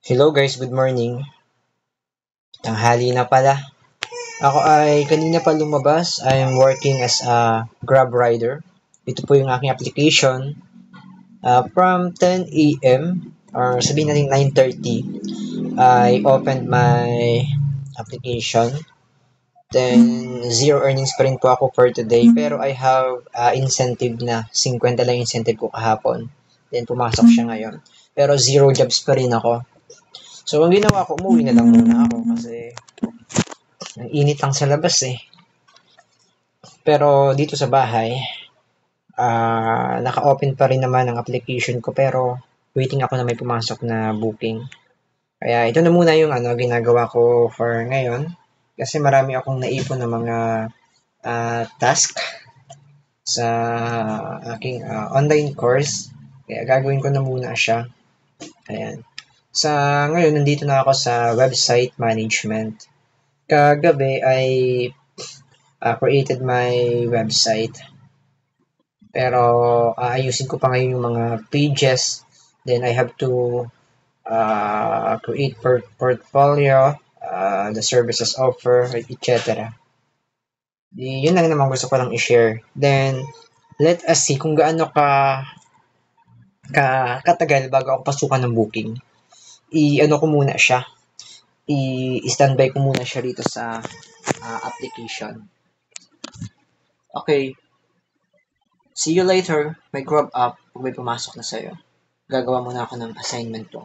Hello guys, good morning. Tanghali na pala. Ako ay kanina pa lumabas. I am working as a Grab rider. Ito po yung aking application. From 10 a.m. or sabihin natin 9:30, I opened my application. Then, zero earnings pa rin po ako for today. Pero I have incentive na. 50 lang incentive ko kahapon. Then, pumasok siya ngayon. Pero zero jobs pa rin ako. So, ang ginawa ko, umuwi na lang muna ako kasi ang init lang sa labas eh. Pero dito sa bahay, naka-open pa rin naman ang application ko pero waiting ako na may pumasok na booking. Kaya ito na muna yung ginagawa ko for ngayon. Kasi marami akong naipon na mga task sa aking online course. Kaya gagawin ko na muna siya. Ayan. Sa ngayon, nandito na ako sa website management. Kagabi ay created my website. Pero aayusin ko pa ngayon yung mga pages. Then I have to create portfolio, the services offer, etc. Yun lang naman gusto ko lang i-share. Then, let us see kung gaano katagal bago ako pasukan ng booking. I-ano ko muna siya. I-standby ko muna siya dito sa application. Okay. See you later. May grab up pag may pumasok na sa'yo. Gagawa muna ako ng assignment to.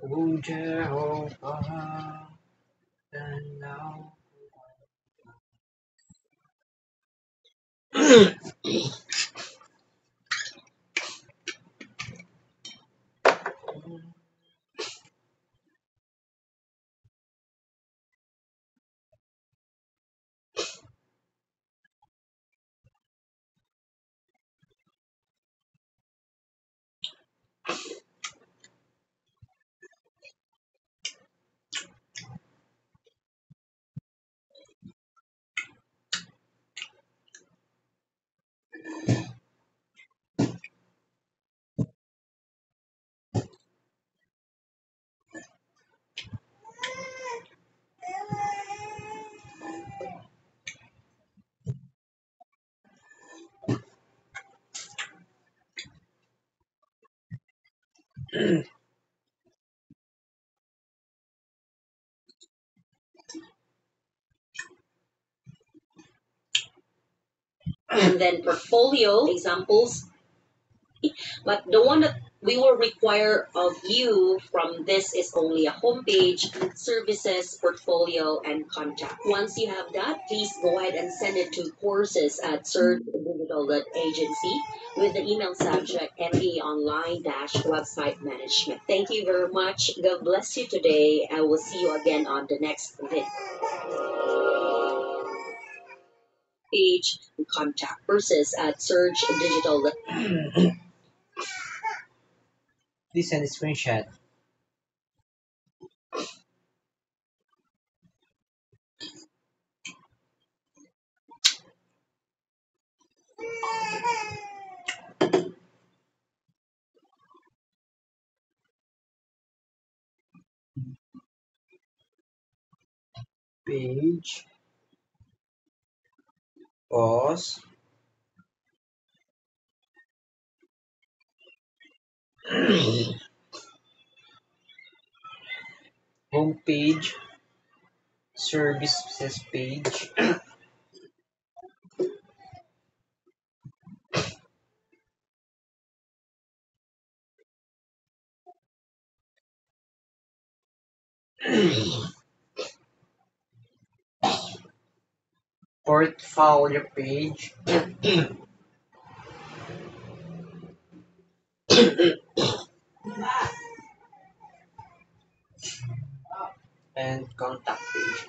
O Jehovah, and now. And then portfolio examples. But the one that we will require of you from this is only a homepage, services, portfolio, and contact. Once you have that, please go ahead and send it to courses at surgedigital.agency with the email subject MBA Online-Website Management. Thank you very much. God bless you today. I will see you again on the next video. Page and contact courses at Surge Digital. Please send a screenshot. Page. Pause. Homepage. Services page. Portfolio page. and contact page.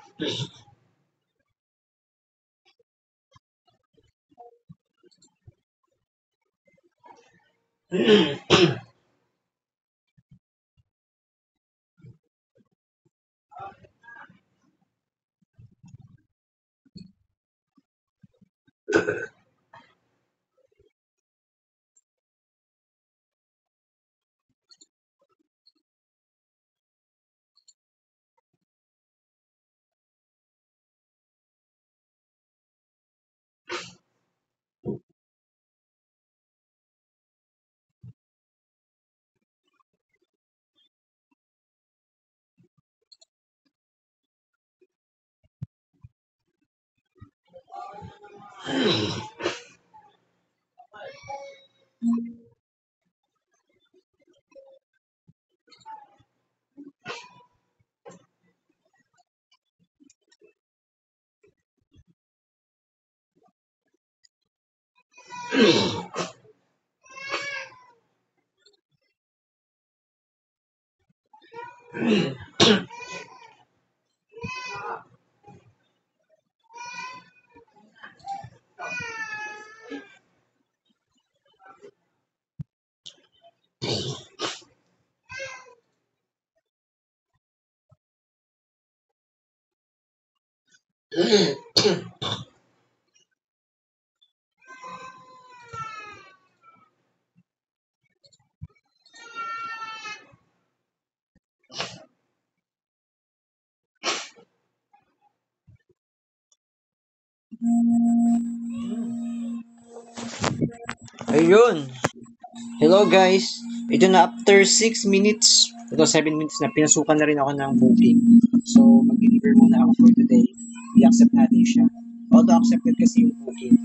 Ayun. Hello guys. Ito na after 6 minutes. Ito 7 minutes na pinasukan na rin ako ng booking. So, mag-deliver muna ako for today. I-accept natin siya. Auto-accepted kasi yung booking.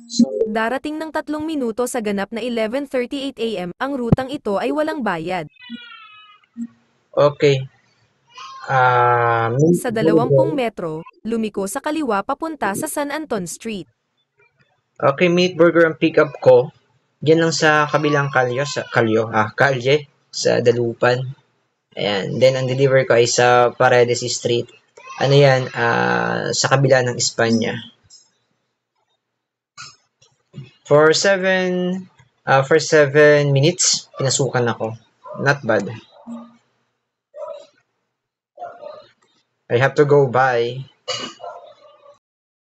So, Darating ng 3 minuto sa ganap na 11:38 AM, ang rutang ito ay walang bayad. okay. Sa 20 metro, lumiko sa kaliwa papunta sa San Anton Street. Okay, meat burger ang pick up ko. Diyan lang sa kabilang kalye sa Dalupan. Ayan. Then, ang deliver ko ay sa Paredes Street. Ano yan? Sa kabila ng Espanya. For 7 minutes, pinasukan ako. Not bad. I have to go by